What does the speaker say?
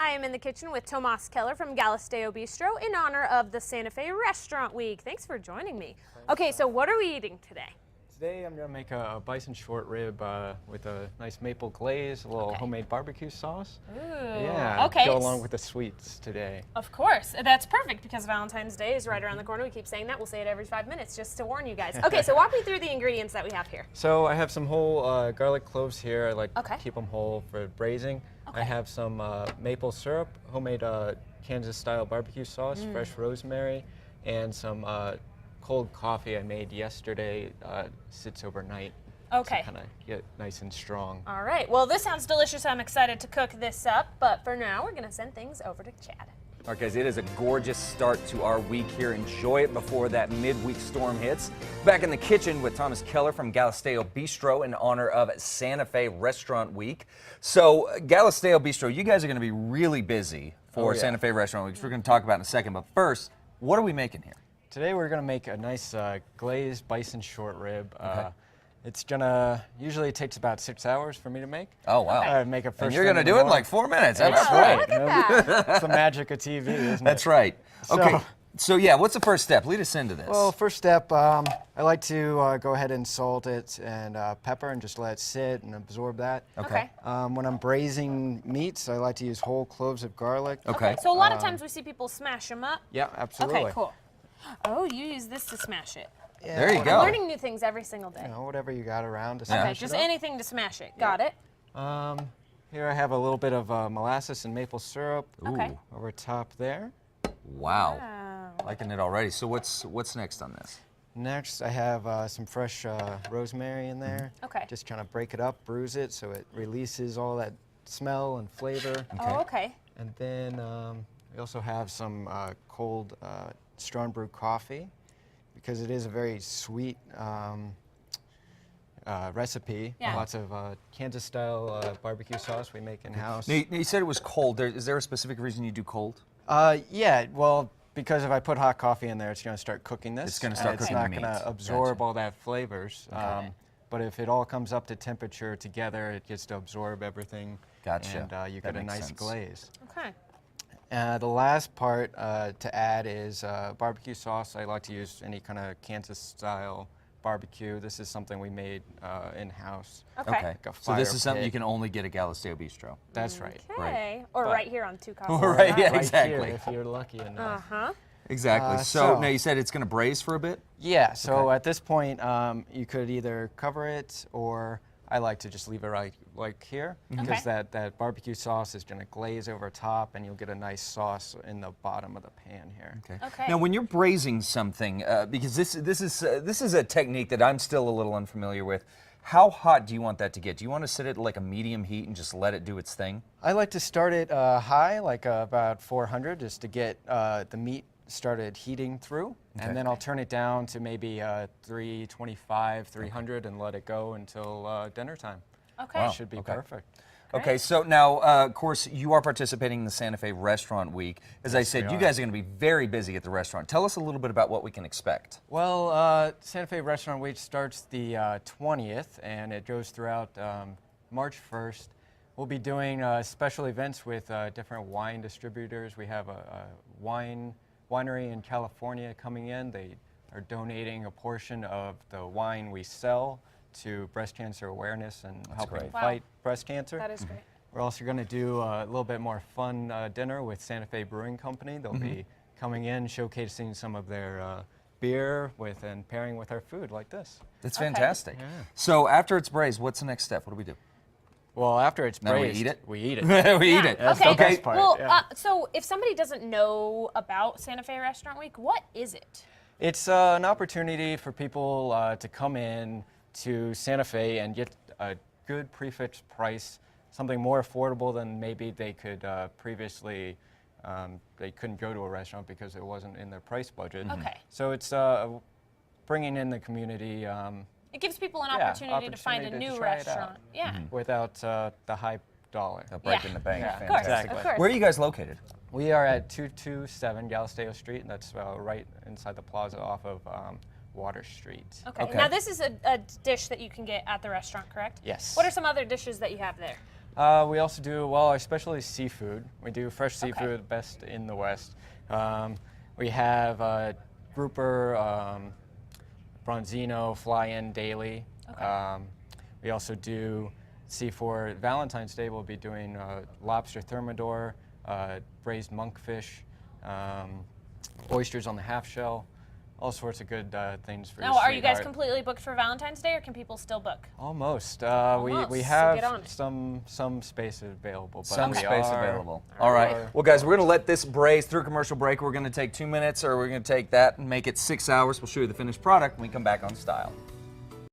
I am in the kitchen with Tomas Keller from Galisteo Bistro in honor of the Santa Fe Restaurant Week. Thanks for joining me. Okay, so what are we eating today? Today I'm going to make a bison short rib with a nice maple glaze, a little homemade barbecue sauce. Ooh, yeah, okay. Go along with the sweets today. Of course. That's perfect because Valentine's Day is right around the corner. We keep saying that. We'll say it every 5 minutes just to warn you guys. Okay, so walk me through the ingredients that we have here. So I have some whole garlic cloves here. I like to Okay. keep them whole for braising. Okay. I have some maple syrup, homemade Kansas-style barbecue sauce, fresh rosemary, and some cold coffee I made yesterday. Sits overnight. Okay. To kind of get nice and strong. All right. Well, this sounds delicious. I'm excited to cook this up. But for now, we're going to send things over to Chad. All right, guys, it is a gorgeous start to our week here. Enjoy it before that midweek storm hits. Back in the kitchen with Thomas Keller from Galisteo Bistro in honor of Santa Fe Restaurant Week. So, Galisteo Bistro, you guys are going to be really busy for Santa Fe Restaurant Week, which we're going to talk about in a second. But first, what are we making here? Today we're going to make a nice glazed bison short rib. It's gonna, usually it takes about 6 hours for me to make. Oh, wow. Make it first And you're going to do it in like 4 minutes. That's That's right. Look at that. It's the magic of TV, isn't it? That's right. So- Okay, so yeah, what's the first step? Lead us into this. Well, first step, I like to go ahead and salt it and pepper and just let it sit and absorb that. Okay. When I'm braising meats, I like to use whole cloves of garlic. Okay. So a lot of times we see people smash them up. Yeah, absolutely. Okay, cool. Oh, you use this to smash it. Yeah, There you I'm go. learning new things every single day. You know, whatever you got around to Okay, smash just it up. anything to smash it. Got it. Here I have a little bit of molasses and maple syrup Okay. over top there. Wow. Wow. Liking it already. So what's next on this? Next, I have some fresh rosemary in there. Okay. Just trying to break it up, bruise it, so it releases all that smell and flavor. Oh, okay. And then we also have some cold strong brew coffee, because it is a very sweet recipe. Yeah. Lots of Kansas-style barbecue sauce we make in-house. Now, you said it was cold. Is there a specific reason you do cold? Yeah, well, because if I put hot coffee in there, it's going to start cooking this. It's gonna start and cooking the It's not going meats. to absorb Gotcha. all that flavors. But if it all comes up to temperature together, it gets to absorb everything. Gotcha. And you That get a makes nice sense. glaze. Okay. The last part to add is barbecue sauce. I like to use any kind of Kansas-style barbecue. This is something we made in-house. Okay. Like a So this fire is something pit. you can only get at Galisteo Bistro. That's right. Okay. Or But- right here on Two Coffee. Right, yeah, Right exactly. here, if you're lucky enough. Uh-huh. Exactly. so- Now you said it's going to braise for a bit? Yeah, so Okay. at this point, you could either cover it, or I like to just leave it right like here, because Okay. that barbecue sauce is going to glaze over top, and you'll get a nice sauce in the bottom of the pan here. Okay. Now, when you're braising something, because this is a technique that I'm still a little unfamiliar with, how hot do you want that to get? Do you want to sit it at like a medium heat and just let it do its thing? I like to start it high, like about 400, just to get the meat started heating through, and then I'll turn it down to maybe 325, 300, and let it go until dinner time. Okay. Wow. Should be Okay. perfect. Okay, so now, of course, you are participating in the Santa Fe Restaurant Week. As I said, we you are. guys are going to be very busy at the restaurant. Tell us a little bit about what we can expect. Well, Santa Fe Restaurant Week starts the 20th, and it goes throughout March 1st. We'll be doing special events with different wine distributors. We have a winery in California coming in. They are donating a portion of the wine we sell to breast cancer awareness and helping great. Wow. fight breast cancer. That is great. We're also going to do a little bit more fun dinner with Santa Fe Brewing Company. They'll be coming in, showcasing some of their beer and pairing with our food like this. That's Okay. fantastic. Yeah. So after it's braised, what's the next step? What do we do? Well, after it's Now we braised, eat it? We eat it. We eat Yeah. it. That's Okay. the best part. Well, yeah. so if somebody doesn't know about Santa Fe Restaurant Week, what is it? It's an opportunity for people to come in to Santa Fe and get a good prefix price, something more affordable than maybe they could previously. They couldn't go to a restaurant because it wasn't in their price budget. Okay. So it's bringing in the community It gives people an Yeah, opportunity to find a opportunity to new try it out. restaurant. Yeah. without the high dollar. A break Yeah. in the bank. Yeah, Of course. Fantastic. Of course. Where are you guys located? We are at 227 Galisteo Street, and that's right inside the plaza off of Water Street. Okay. Okay. Now this is a dish that you can get at the restaurant, correct? Yes. What are some other dishes that you have there? We also do, well, our specialty is seafood. We do fresh seafood, best in the West. We have grouper, bronzino, fly-in daily. We also do, for Valentine's Day, we'll be doing lobster thermidor, braised monkfish, oysters on the half shell. All sorts of good things for your Now, are you guys sweetheart. completely booked for Valentine's Day, or can people still book? Almost. Almost, We so have get on it. some space available. But Some we space are- available. All right. are- Well, guys, we're going to let this braise through commercial break. We're going to take 2 minutes, or we're going to take that and make it 6 hours. We'll show you the finished product when we come back on Style.